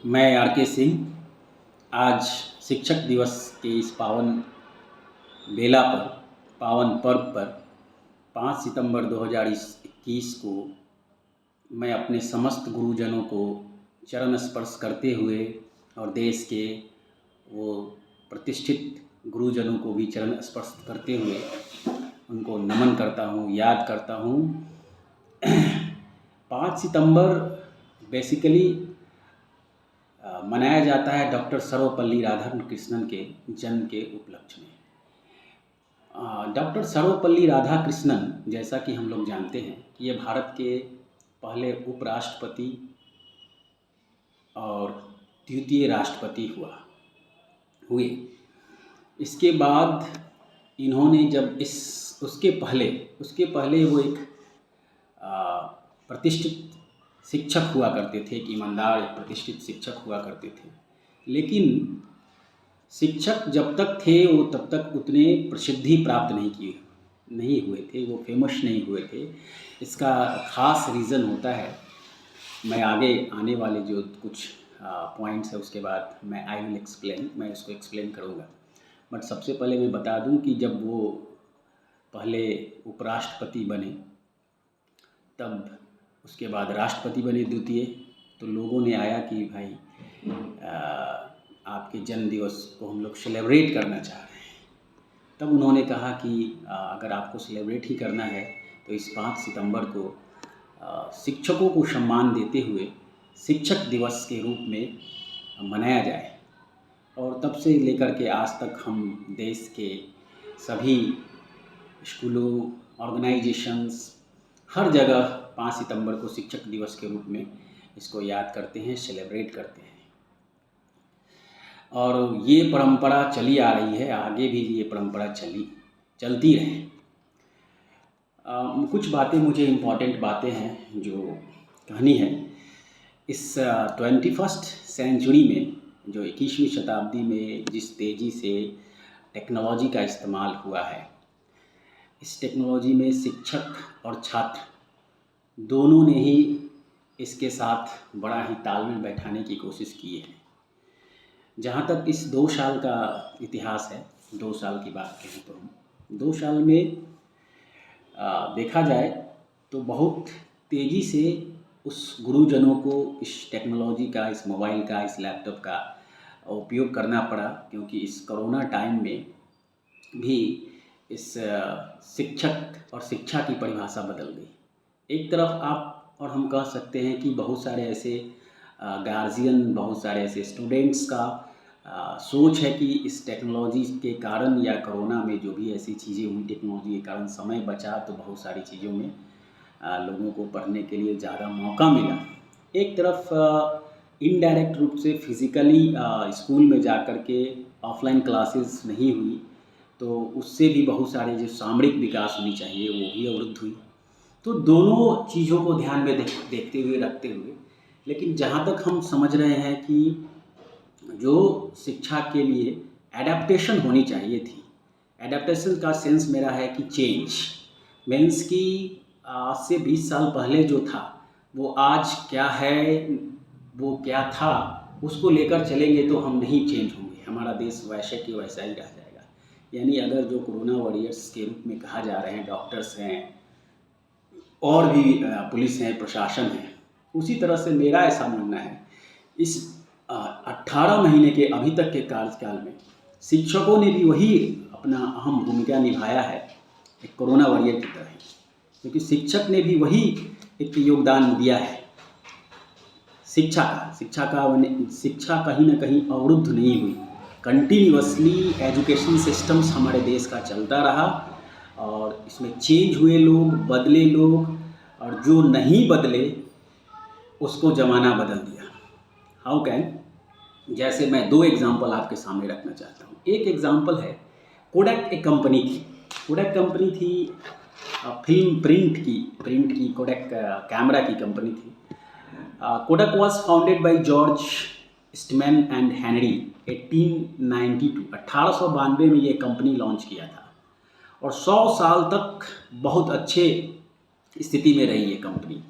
मैं आर के सिंह आज शिक्षक दिवस के इस पावन बेला पर, पावन पर्व पर 5 सितंबर 2021 को मैं अपने समस्त गुरुजनों को चरण स्पर्श करते हुए और देश के वो प्रतिष्ठित गुरुजनों को भी चरण स्पर्श करते हुए उनको नमन करता हूँ, याद करता हूँ। 5 सितंबर बेसिकली मनाया जाता है डॉक्टर सर्वपल्ली राधाकृष्णन के जन्म के उपलक्ष्य में। डॉक्टर सर्वपल्ली राधाकृष्णन, जैसा कि हम लोग जानते हैं कि ये भारत के पहले उपराष्ट्रपति और द्वितीय राष्ट्रपति हुए। इसके बाद इन्होंने जब उसके पहले वो एक प्रतिष्ठित शिक्षक हुआ करते थे, एक ईमानदार प्रतिष्ठित शिक्षक हुआ करते थे। लेकिन शिक्षक जब तक थे वो तब तक उतने प्रसिद्धि प्राप्त नहीं हुए थे, वो फेमस नहीं हुए थे। इसका ख़ास रीज़न होता है, मैं आगे आने वाले जो कुछ पॉइंट्स है उसके बाद मैं उसको एक्सप्लेन करूँगा। बट सबसे पहले मैं बता दूं कि जब वो पहले उपराष्ट्रपति बने, तब उसके बाद राष्ट्रपति बने द्वितीय, तो लोगों ने आया कि भाई आपके जन्म दिवस को हम लोग सेलिब्रेट करना चाह रहे हैं। तब उन्होंने कहा कि अगर आपको सेलिब्रेट ही करना है तो इस 5 सितंबर को शिक्षकों को सम्मान देते हुए शिक्षक दिवस के रूप में मनाया जाए। और तब से लेकर के आज तक हम देश के सभी स्कूलों, ऑर्गेनाइजेशंस, हर जगह 5 सितंबर को शिक्षक दिवस के रूप में इसको याद करते हैं, सेलिब्रेट करते हैं। और ये परंपरा चली आ रही है, आगे भी ये परंपरा चलती रहे। कुछ बातें मुझे इम्पॉर्टेंट बातें हैं जो कहनी है। इस 21st सेंचुरी में, जो 21वीं शताब्दी में जिस तेज़ी से टेक्नोलॉजी का इस्तेमाल हुआ है, इस टेक्नोलॉजी में शिक्षक और छात्र दोनों ने ही इसके साथ बड़ा ही तालमेल बैठाने की कोशिश की है। जहाँ तक इस 2 साल का इतिहास है, 2 साल की बात करें तो 2 साल में देखा जाए तो बहुत तेज़ी से उस गुरुजनों को इस टेक्नोलॉजी का, इस मोबाइल का, इस लैपटॉप का उपयोग करना पड़ा, क्योंकि इस कोरोना टाइम में भी इस शिक्षक और शिक्षा की परिभाषा बदल गई। एक तरफ आप और हम कह सकते हैं कि बहुत सारे ऐसे गार्जियन, बहुत सारे ऐसे स्टूडेंट्स का सोच है कि इस टेक्नोलॉजी के कारण या कोरोना में जो भी ऐसी चीज़ें हुई टेक्नोलॉजी के कारण समय बचा, तो बहुत सारी चीज़ों में लोगों को पढ़ने के लिए ज़्यादा मौका मिला। एक तरफ इनडायरेक्ट रूप से फिज़िकली स्कूल में जाकर के ऑफलाइन क्लासेस नहीं हुई, तो उससे भी बहुत सारे जो सामरिक विकास होनी चाहिए वो भी अवरुद्ध हुई। तो दोनों चीज़ों को ध्यान में देखते हुए, रखते हुए, लेकिन जहाँ तक हम समझ रहे हैं कि जो शिक्षा के लिए एडेप्टेशन होनी चाहिए थी, एडेप्टेशन का सेंस मेरा है कि चेंज मीन्स कि आज से 20 साल पहले जो था वो आज क्या है, वो क्या था, उसको लेकर चलेंगे तो हम नहीं चेंज होंगे, हमारा देश वैसे कि वैसा ही रह जाएगा। यानी अगर जो कोरोना वॉरियर्स के रूप में कहा जा रहे हैं, डॉक्टर्स हैं और भी पुलिस हैं, प्रशासन है, उसी तरह से मेरा ऐसा मानना है इस 18 महीने के अभी तक के कार्यकाल में शिक्षकों ने भी वही अपना अहम भूमिका निभाया है, एक कोरोना वॉरियर की तरह, क्योंकि शिक्षक ने भी वही एक योगदान दिया है। शिक्षा कहीं ना कहीं अवरुद्ध नहीं हुई, कंटिन्यूअसली एजुकेशन सिस्टम्स हमारे देश का चलता रहा और इसमें चेंज हुए लोग, बदले लोग, और जो नहीं बदले उसको ज़माना बदल दिया। हाउ कैन, जैसे मैं 2 एग्जांपल आपके सामने रखना चाहता हूँ। एक एग्जांपल है कोडक, एक कंपनी थी। कोडक कंपनी थी फिल्म प्रिंट की कोडक कैमरा की कंपनी थी। Kodak was founded by George Eastman and Henry 1892 में ये कंपनी लॉन्च किया था और 100 साल तक बहुत अच्छे स्थिति में रही ये कंपनी।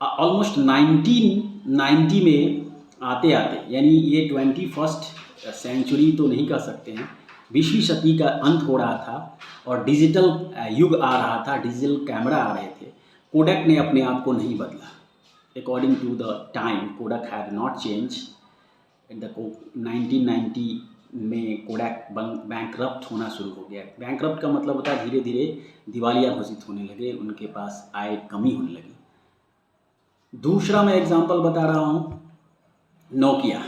ऑलमोस्ट 1990 में आते आते, यानी ये 21st सेंचुरी तो नहीं कह सकते हैं, 20वीं शती का अंत हो रहा था और डिजिटल युग आ रहा था, डिजिटल कैमरा आ रहे थे। कोडक ने अपने आप को नहीं बदला। According to the time Kodak had not change. In the 1990 में कोडक बैंकरप्ट होना शुरू हो गया। बैंकरप्ट का मतलब होता है धीरे धीरे दिवालिया घोषित होने लगे, उनके पास आय कमी होने लगी। दूसरा मैं एग्जांपल बता रहा हूँ, नोकिया।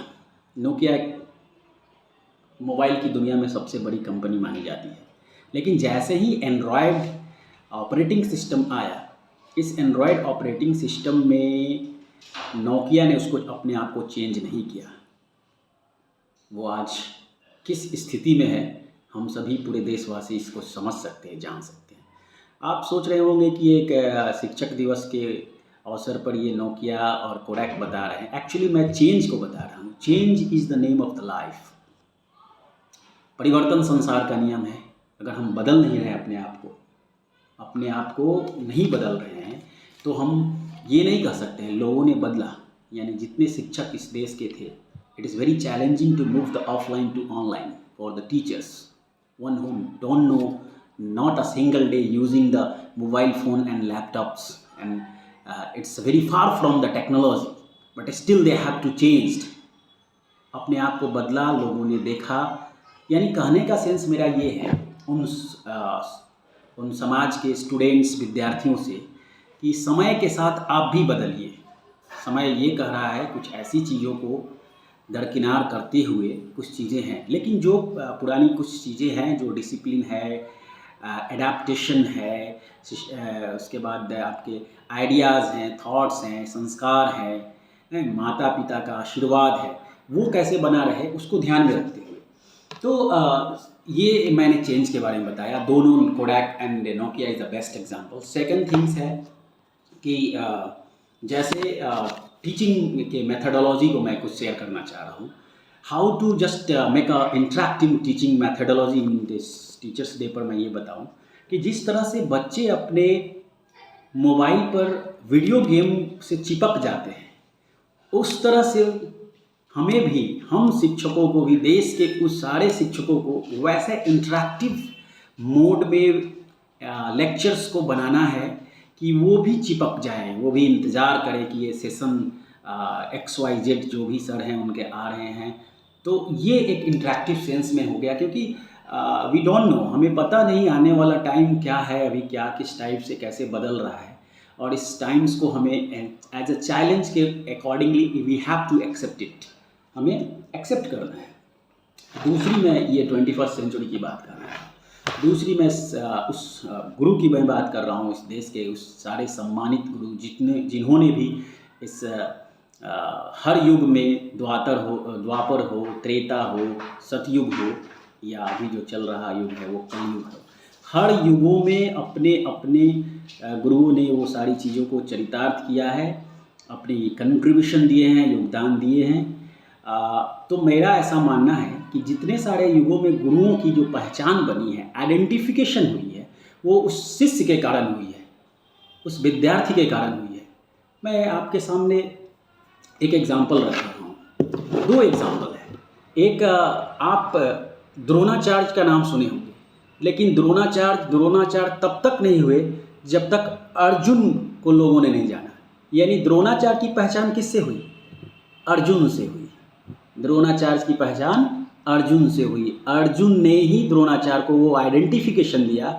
नोकिया एक मोबाइल की दुनिया में सबसे बड़ी कंपनी मानी जाती है, लेकिन जैसे ही एंड्रॉयड ऑपरेटिंग सिस्टम आया, इस एंड्रॉयड ऑपरेटिंग सिस्टम में नोकिया ने उसको अपने आप को चेंज नहीं किया। वो आज किस स्थिति में है, हम सभी पूरे देशवासी इसको समझ सकते हैं, जान सकते हैं। आप सोच रहे होंगे कि एक शिक्षक दिवस के अवसर पर ये नोकिया और कोडक बता रहे हैं। एक्चुअली मैं चेंज को बता रहा हूँ। Change is the name of the life. परिवर्तन संसार का नियम है। अगर हम बदल नहीं रहे अपने आप को नहीं बदल रहे हैं, तो हम ये नहीं कह सकते हैं लोगों ने बदला। यानी जितने शिक्षक इस देश के थे, it is very challenging to move the offline to online for the teachers, one who don't know not a single day using the mobile phone and laptops, and it's very far from the technology, but still they have to changed। अपने आप को बदला, लोगों ने देखा। यानी कहने का सेंस मेरा ये है उन समाज के स्टूडेंट्स, विद्यार्थियों से, कि समय के साथ आप भी बदलिए। समय ये कह रहा है कुछ ऐसी चीज़ों को दरकिनार करते हुए कुछ चीज़ें हैं, लेकिन जो पुरानी कुछ चीज़ें हैं, जो डिसिप्लिन है, एडाप्टेशन है, उसके बाद आपके आइडियाज़ हैं, थॉट्स हैं, संस्कार हैं, माता पिता का आशीर्वाद है, वो कैसे बना रहे उसको ध्यान में रखते हुए। तो ये मैंने चेंज के बारे में बताया। दोनों Kodak and Nokia is the best example. Second things है कि जैसे टीचिंग के मेथडोलॉजी को मैं कुछ शेयर करना चाह रहा हूँ। How to just make a interactive teaching methodology in this teachers day पर मैं ये बताऊँ कि जिस तरह से बच्चे अपने मोबाइल पर वीडियो गेम से चिपक जाते हैं, उस तरह से हमें भी, हम शिक्षकों को भी, देश के उस सारे शिक्षकों को वैसे इंटरेक्टिव मोड में लेक्चर्स को बनाना है कि वो भी चिपक जाएं, वो भी इंतज़ार करें कि ये सेशन XYZ जो भी सर हैं उनके आ रहे हैं। तो ये एक इंटरेक्टिव सेंस में हो गया, क्योंकि वी डोंट नो, हमें पता नहीं आने वाला टाइम क्या है, अभी क्या किस टाइप से कैसे बदल रहा है, और इस टाइम्स को हमें एज अ चैलेंज के accordingly we have to accept it, हमें एक्सेप्ट करना है। दूसरी मैं ये 21st सेंचुरी की बात कर रहा हूँ। दूसरी मैं उस गुरु की मैं बात कर रहा हूँ, इस देश के उस सारे सम्मानित गुरु जिन्होंने भी इस हर युग में, द्वापर हो, त्रेता हो, सतयुग हो, या अभी जो चल रहा युग है वो कलयुग हो, हर युगों में अपने अपने गुरुओं ने वो सारी चीज़ों को चरितार्थ किया है, अपनी कंट्रीब्यूशन दिए हैं, योगदान दिए हैं। तो मेरा ऐसा मानना है कि जितने सारे युगों में गुरुओं की जो पहचान बनी है, आइडेंटिफिकेशन हुई है, वो उस शिष्य के कारण हुई है, उस विद्यार्थी के कारण हुई है। मैं आपके सामने एक एग्जाम्पल रख रहा हूँ, दो एग्जाम्पल है। एक आप द्रोणाचार्य का नाम सुने होंगे, लेकिन द्रोणाचार्य तब तक नहीं हुए जब तक अर्जुन को लोगों ने नहीं जाना। यानी द्रोणाचार्य की पहचान किससे हुई? अर्जुन से हुई। द्रोणाचार्य की पहचान अर्जुन से हुई। अर्जुन ने ही द्रोणाचार्य को वो आइडेंटिफिकेशन दिया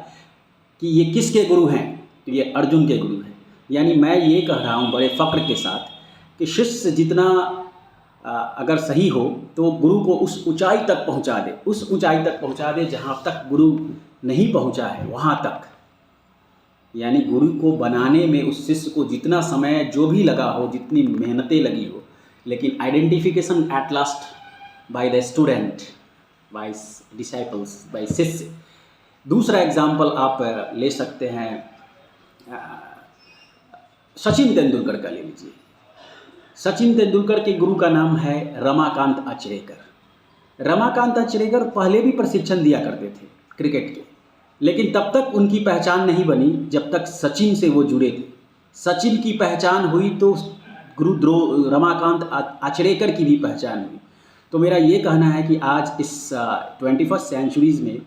कि ये किसके गुरु हैं, तो ये अर्जुन के गुरु हैं। यानी मैं ये कह रहा हूँ बड़े फ़ख्र के साथ कि शिष्य जितना अगर सही हो तो गुरु को उस ऊंचाई तक पहुँचा दे, उस ऊंचाई तक पहुँचा दे जहाँ तक गुरु नहीं पहुँचा है, वहाँ तक। यानी गुरु को बनाने में उस शिष्य को जितना समय जो भी लगा हो, जितनी मेहनतें लगी हो, लेकिन identification at last by the student, by disciples, by शिष्य। दूसरा एग्जाम्पल आप ले सकते हैं, सचिन तेंदुलकर का ले लीजिए। सचिन तेंदुलकर के गुरु का नाम है रमाकांत अचरेकर। रमाकांत अचरेकर पहले भी प्रशिक्षण दिया करते थे क्रिकेट के, लेकिन तब तक उनकी पहचान नहीं बनी जब तक सचिन से वो जुड़े थे। सचिन की पहचान हुई तो गुरु रमाकांत आचरेकर की भी पहचान हुई। तो मेरा ये कहना है कि आज इस 21st सेंचुरीज़ में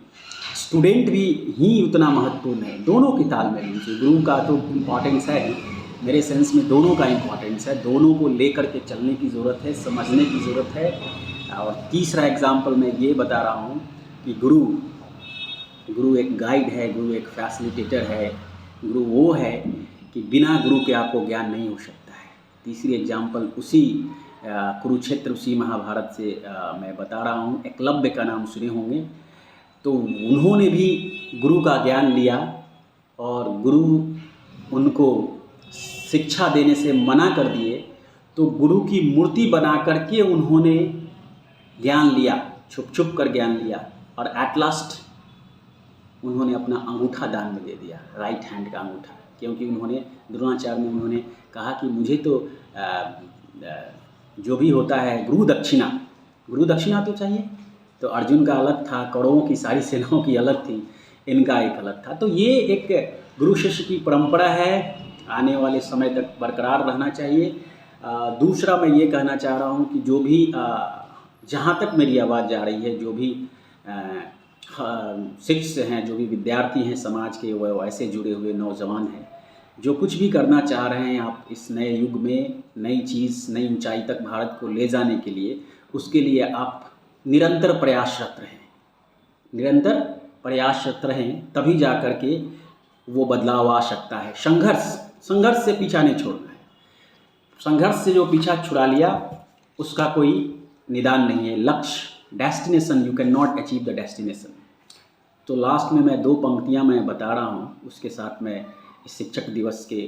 स्टूडेंट भी ही उतना महत्वपूर्ण है। दोनों की तालमेल लीजिए, गुरु का तो इम्पॉर्टेंस है ही, मेरे सेंस में दोनों का इम्पॉर्टेंस है। दोनों को लेकर के चलने की ज़रूरत है, समझने की ज़रूरत है। और तीसरा एग्जाम्पल मैं ये बता रहा हूँ कि गुरु एक गाइड है, गुरु एक फैसिलिटेटर है, गुरु वो है कि बिना गुरु के आपको ज्ञान नहीं हो सकता है। तीसरी एग्जाम्पल उसी कुरुक्षेत्र, उसी महाभारत से मैं बता रहा हूँ। एकलव्य का नाम सुने होंगे। तो उन्होंने भी गुरु का ज्ञान लिया और गुरु उनको शिक्षा देने से मना कर दिए, तो गुरु की मूर्ति बना करके उन्होंने ज्ञान लिया, छुप छुप कर ज्ञान लिया, और एट लास्ट उन्होंने अपना अंगूठा दान में दे दिया, राइट हैंड का अंगूठा। क्योंकि उन्होंने द्रोणाचार्य में उन्होंने कहा कि मुझे तो जो भी होता है गुरु दक्षिणा तो चाहिए। तो अर्जुन का अलग था, कौरवों की सारी सेनाओं की अलग थी, इनका एक अलग था। तो ये एक गुरु शिष्य की परंपरा है, आने वाले समय तक बरकरार रहना चाहिए। दूसरा मैं ये कहना चाह रहा हूँ कि जो भी जहाँ तक मेरी आवाज़ जा रही है, जो भी शिष्य हैं, जो भी विद्यार्थी हैं समाज के, वो ऐसे जुड़े हुए नौजवान हैं जो कुछ भी करना चाह रहे हैं आप इस नए युग में, नई चीज़, नई ऊंचाई तक भारत को ले जाने के लिए, उसके लिए आप निरंतर प्रयासरत रहें, तभी जा कर के वो बदलाव आ सकता है। संघर्ष से पीछा नहीं छोड़ना है। संघर्ष से जो पीछा छुड़ा लिया उसका कोई निदान नहीं है। लक्ष्य, destination, you can not achieve the destination. तो लास्ट में मैं 2 पंक्तियां मैं बता रहा हूँ, उसके साथ मैं इस शिक्षक दिवस के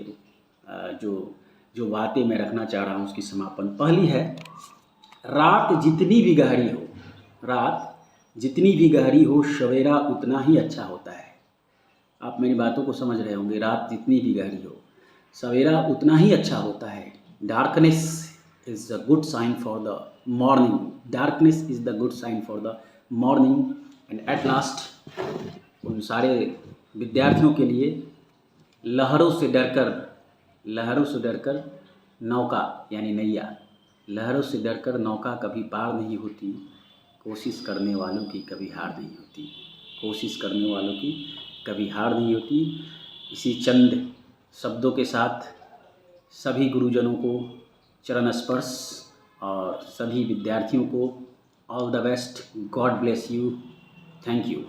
जो बातें मैं रखना चाह रहा हूँ उसकी समापन। पहली है, रात जितनी भी गहरी हो सवेरा उतना ही अच्छा होता है। आप मेरी बातों को समझ रहे होंगे। रात जितनी भी गहरी हो सवेरा उतना ही अच्छा होता है। Darkness is the good sign for the morning. Darkness is the good sign for the morning. And at last उन सारे विद्यार्थियों के लिए, लहरों से डरकर नौका यानी नैया, लहरों से डरकर नौका कभी पार नहीं होती, कोशिश करने वालों की कभी हार नहीं होती। इसी चंद शब्दों के साथ सभी गुरुजनों को चरण स्पर्श और सभी विद्यार्थियों को all the best. God bless you. Thank you.